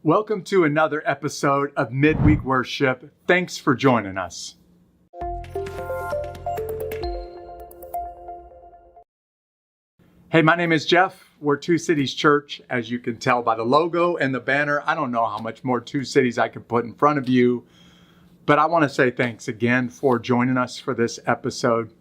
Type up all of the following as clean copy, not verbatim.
Welcome to another episode of Midweek Worship. Thanks for joining us. Hey, my name is Jeff. We're Two Cities Church. As you can tell by the logo and the banner, I don't know how much more Two Cities I could put in front of you, but I want to say thanks again for joining us for this episode.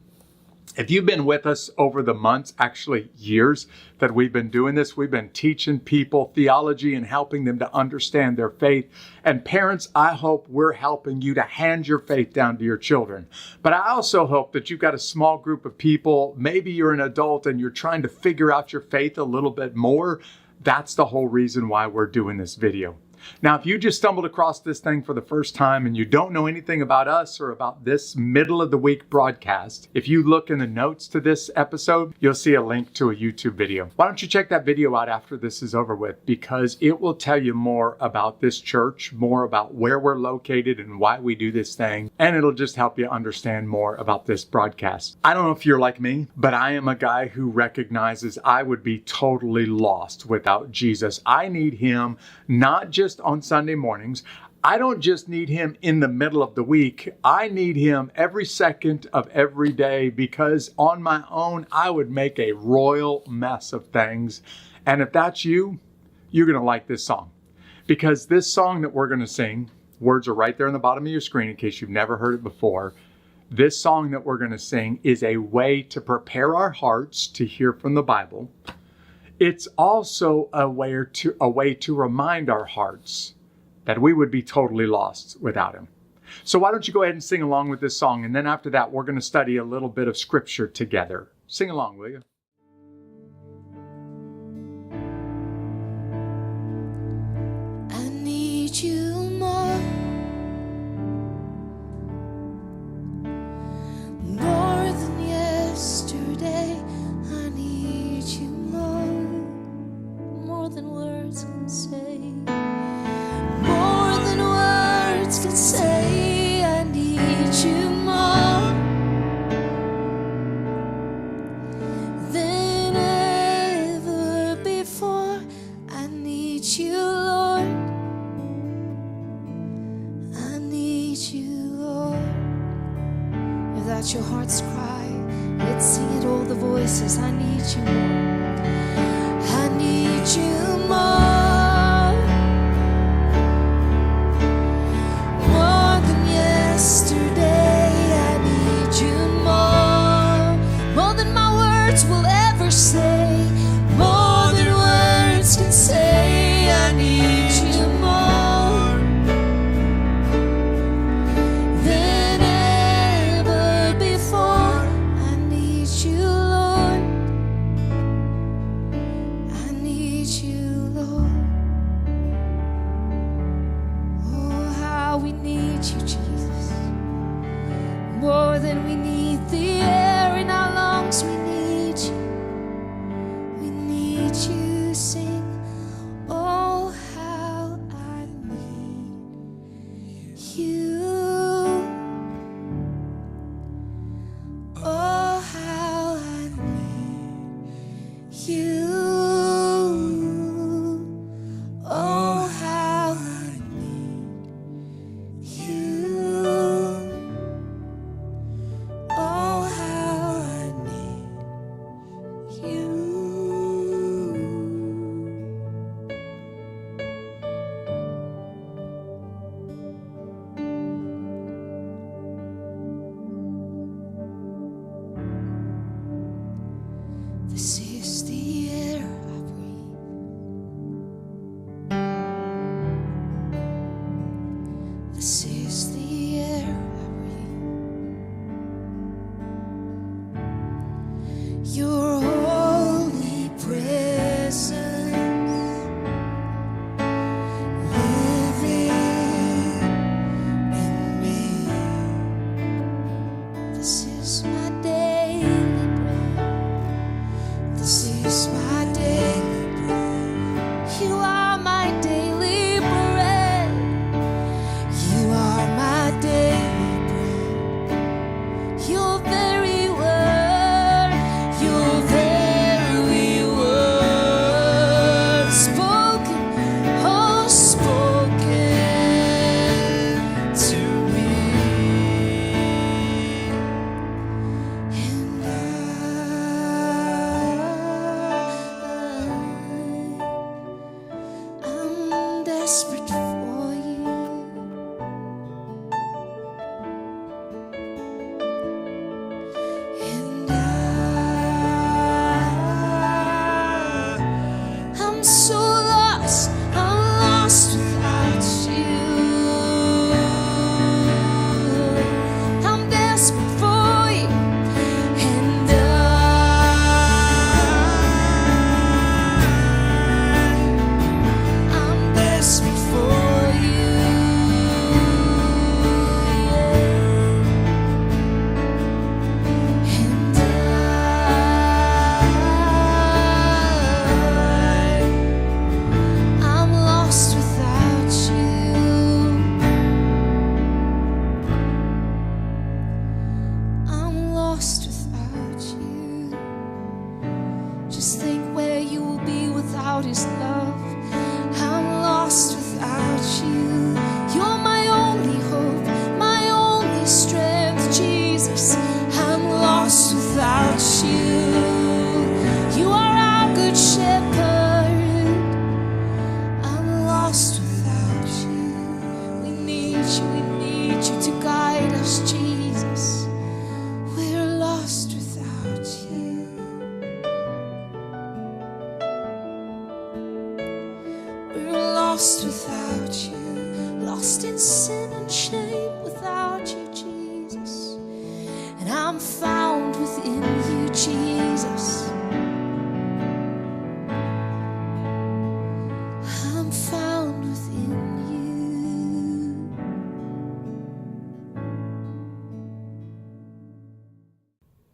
If you've been with us over the months, actually years that we've been doing this, we've been teaching people theology and helping them to understand their faith. And parents, I hope we're helping you to hand your faith down to your children. But I also hope that you've got a small group of people, maybe you're an adult and you're trying to figure out your faith a little bit more. That's the whole reason why we're doing this video. Now, if you just stumbled across this thing for the first time and you don't know anything about us or about this middle of the week broadcast, if you look in the notes to this episode, you'll see a link to a YouTube video. Why don't you check that video out after this is over with? Because it will tell you more about this church, more about where we're located and why we do this thing, and it'll just help you understand more about this broadcast. I don't know if you're like me, but I am a guy who recognizes I would be totally lost without Jesus. I need him not just on Sunday mornings. I don't just need him in the middle of the week. I need him every second of every day, because on my own, I would make a royal mess of things. And if that's you, you're going to like this song, because this song that we're going to sing, words are right there on the bottom of your screen in case you've never heard it before. This song that we're going to sing is a way to prepare our hearts to hear from the Bible. It's also a way to remind our hearts that we would be totally lost without him. So why don't you go ahead and sing along with this song, and then after that, we're going to study a little bit of scripture together. Sing along, will you? I need you more than yesterday. I need you more than words can say. More than words can say. I need you more than ever before. I need you, Lord. I need you, Lord. If that's your heart's cry, let's sing it, all the voices. I need you more. I need you more than yesterday. I need you more than my words will ever say, more than words can say. I need you more than ever before. I need you, Lord. I need you. desperate for you. And I'm so lost, I'm lost without you. I'm desperate for you. And I'm desperate for you. And I'm lost without you. I'm lost without you. Just think where you will be without His love. I'm lost without you. You're my only hope, my only strength, Jesus. I'm lost without you. You are our good shepherd. I'm lost without you. We need you to guide us, Jesus. We're lost without you. We're lost without you. Lost in sin and shame without you, Jesus. And I'm found within you, Jesus. I'm found within you.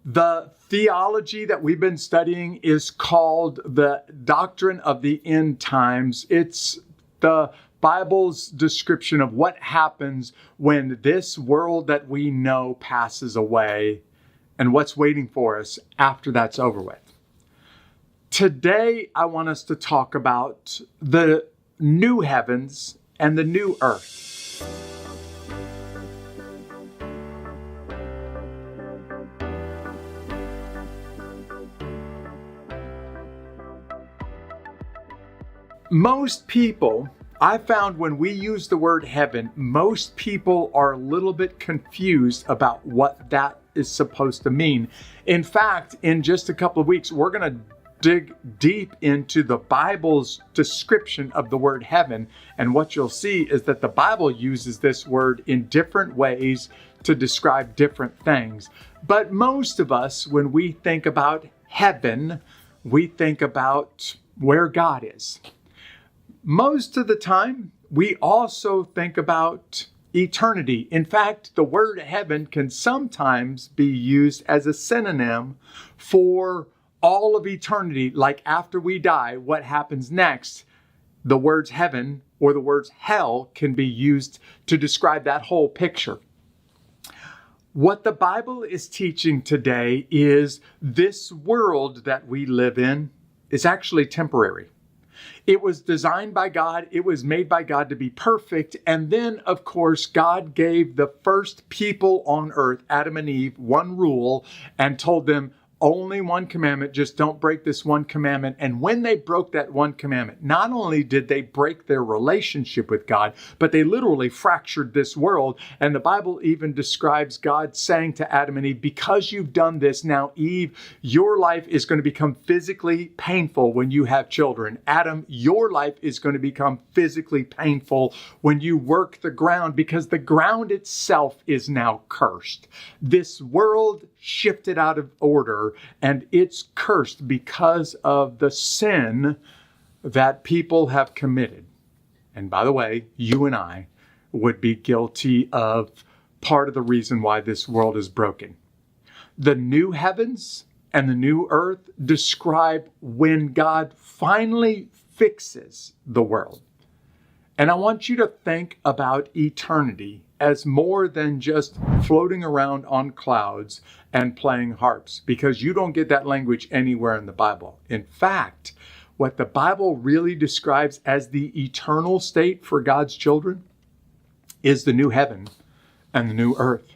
The theology that we've been studying is called the doctrine of the end times. It's the Bible's description of what happens when this world that we know passes away and what's waiting for us after that's over with. Today, I want us to talk about the new heavens and the new earth. Most people, I found when we use the word heaven, most people are a little bit confused about what that is supposed to mean. In fact, in just a couple of weeks, we're going to dig deep into the Bible's description of the word heaven. And what you'll see is that the Bible uses this word in different ways to describe different things. But most of us, when we think about heaven, we think about where God is. Most of the time, we also think about eternity. In fact, the word heaven can sometimes be used as a synonym for all of eternity. Like after we die, what happens next? The words heaven or the words hell can be used to describe that whole picture. What the Bible is teaching today is this world that we live in is actually temporary. It was designed by God. It was made by God to be perfect. And then, of course, God gave the first people on earth, Adam and Eve, one rule and told them only one commandment. Just don't break this one commandment. And when they broke that one commandment, not only did they break their relationship with God, but they literally fractured this world. And the Bible even describes God saying to Adam and Eve, because you've done this, now Eve, your life is going to become physically painful when you have children. Adam, your life is going to become physically painful when you work the ground, because the ground itself is now cursed. This world shifted out of order, and it's cursed because of the sin that people have committed. And by the way, you and I would be guilty of part of the reason why this world is broken. The new heavens and the new earth describe when God finally fixes the world. And I want you to think about eternity as more than just floating around on clouds and playing harps, because you don't get that language anywhere in the Bible. In fact, what the Bible really describes as the eternal state for God's children is the new heaven and the new earth.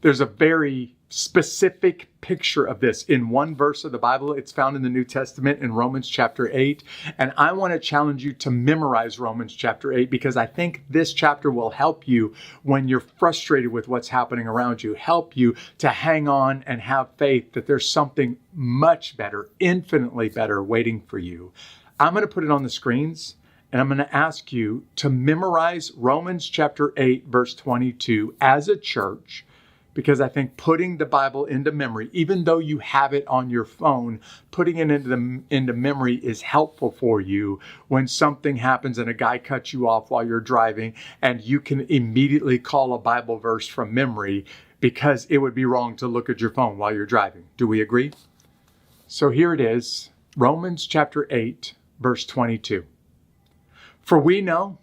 There's a very specific picture of this in one verse of the Bible. It's found in the New Testament in Romans chapter 8. And I want to challenge you to memorize Romans chapter 8, because I think this chapter will help you when you're frustrated with what's happening around you, help you to hang on and have faith that there's something much better, infinitely better waiting for you. I'm going to put it on the screens, and I'm going to ask you to memorize Romans chapter 8, verse 22 as a church, because I think putting the Bible into memory, even though you have it on your phone, putting it into memory is helpful for you when something happens and a guy cuts you off while you're driving, and you can immediately call a Bible verse from memory, because it would be wrong to look at your phone while you're driving. Do we agree? So here it is, Romans chapter 8, verse 22. For we know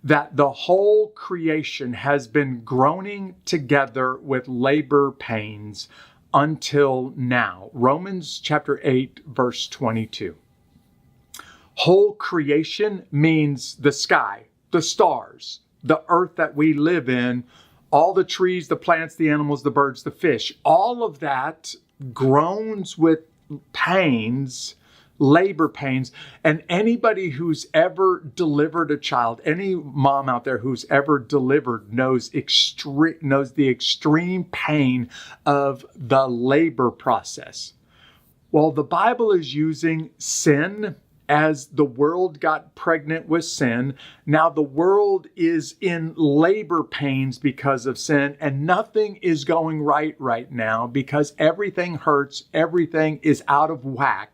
that the whole creation has been groaning together with labor pains until now. Romans chapter 8, verse 22. Whole creation means the sky, the stars, the earth that we live in, all the trees, the plants, the animals, the birds, the fish. All of that groans with pains, labor pains. And anybody who's ever delivered a child, any mom out there who's ever delivered knows the extreme pain of the labor process. Well, the Bible is using sin as the world got pregnant with sin. Now the world is in labor pains because of sin, and nothing is going right now because everything hurts, everything is out of whack,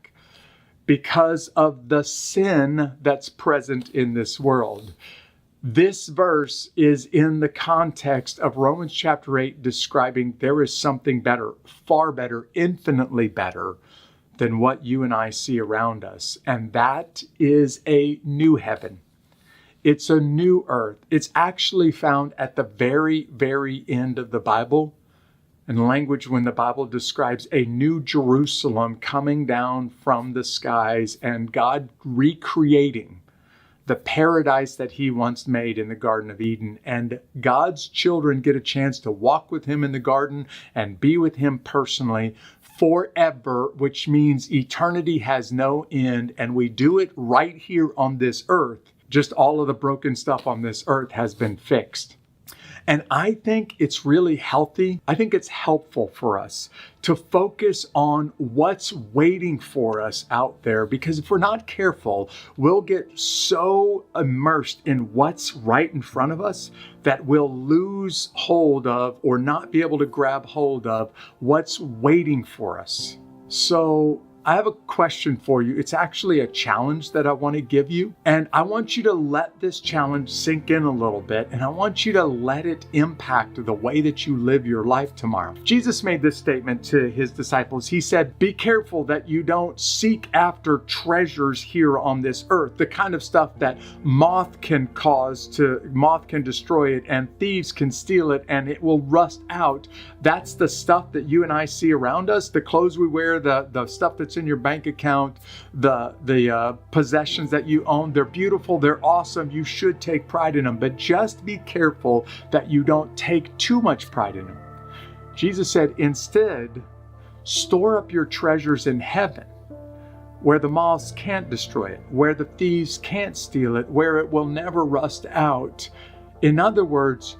because of the sin that's present in this world. This verse is in the context of Romans chapter 8, describing there is something better, far better, infinitely better than what you and I see around us. And that is a new heaven. It's a new earth. It's actually found at the very, very end of the Bible. And language when the Bible describes a new Jerusalem coming down from the skies and God recreating the paradise that he once made in the Garden of Eden. And God's children get a chance to walk with him in the garden and be with him personally forever, which means eternity has no end. And we do it right here on this earth. Just all of the broken stuff on this earth has been fixed. And I think it's really healthy. I think it's helpful for us to focus on what's waiting for us out there, because if we're not careful, we'll get so immersed in what's right in front of us that we'll lose hold of or not be able to grab hold of what's waiting for us. So I have a question for you. It's actually a challenge that I want to give you. And I want you to let this challenge sink in a little bit. And I want you to let it impact the way that you live your life tomorrow. Jesus made this statement to his disciples. He said, be careful that you don't seek after treasures here on this earth. The kind of stuff that moth can destroy it and thieves can steal it and it will rust out. That's the stuff that you and I see around us. The clothes we wear, the stuff that's in your bank account, the possessions that you own. They're beautiful. They're awesome. You should take pride in them, but just be careful that you don't take too much pride in them. Jesus said, instead, store up your treasures in heaven, where the moths can't destroy it, where the thieves can't steal it, where it will never rust out. In other words,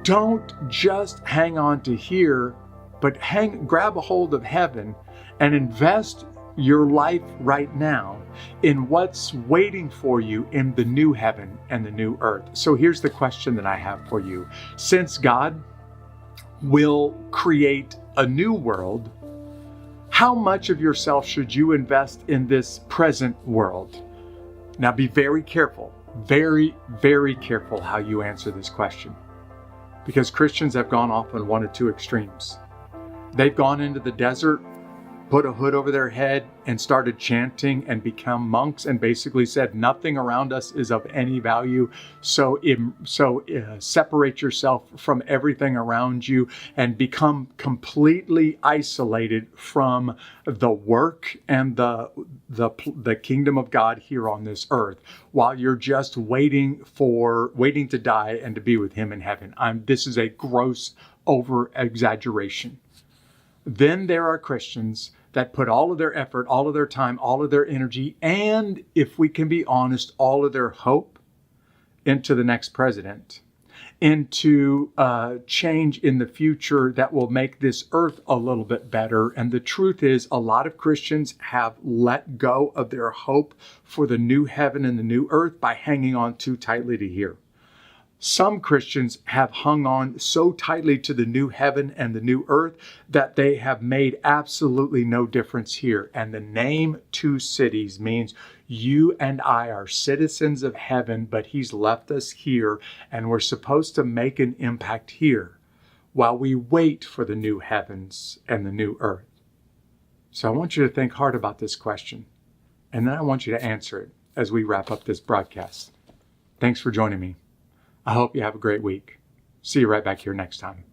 don't just hang on to here, but grab a hold of heaven and invest your life right now in what's waiting for you in the new heaven and the new earth. So here's the question that I have for you. Since God will create a new world, how much of yourself should you invest in this present world? Now be very careful, very, very careful how you answer this question, because Christians have gone off on one of two extremes. They've gone into the desert, put a hood over their head and started chanting and become monks and basically said nothing around us is of any value. So separate yourself from everything around you and become completely isolated from the work and the kingdom of God here on this earth, while you're just waiting to die and to be with him in heaven. This is a gross over exaggeration. Then there are Christians that put all of their effort, all of their time, all of their energy, and if we can be honest, all of their hope into the next president, into change in the future that will make this earth a little bit better. And the truth is, a lot of Christians have let go of their hope for the new heaven and the new earth by hanging on too tightly to here. Some Christians have hung on so tightly to the new heaven and the new earth that they have made absolutely no difference here. And the name Two Cities means you and I are citizens of heaven, but he's left us here and we're supposed to make an impact here while we wait for the new heavens and the new earth. So I want you to think hard about this question, and then I want you to answer it as we wrap up this broadcast. Thanks for joining me. I hope you have a great week. See you right back here next time.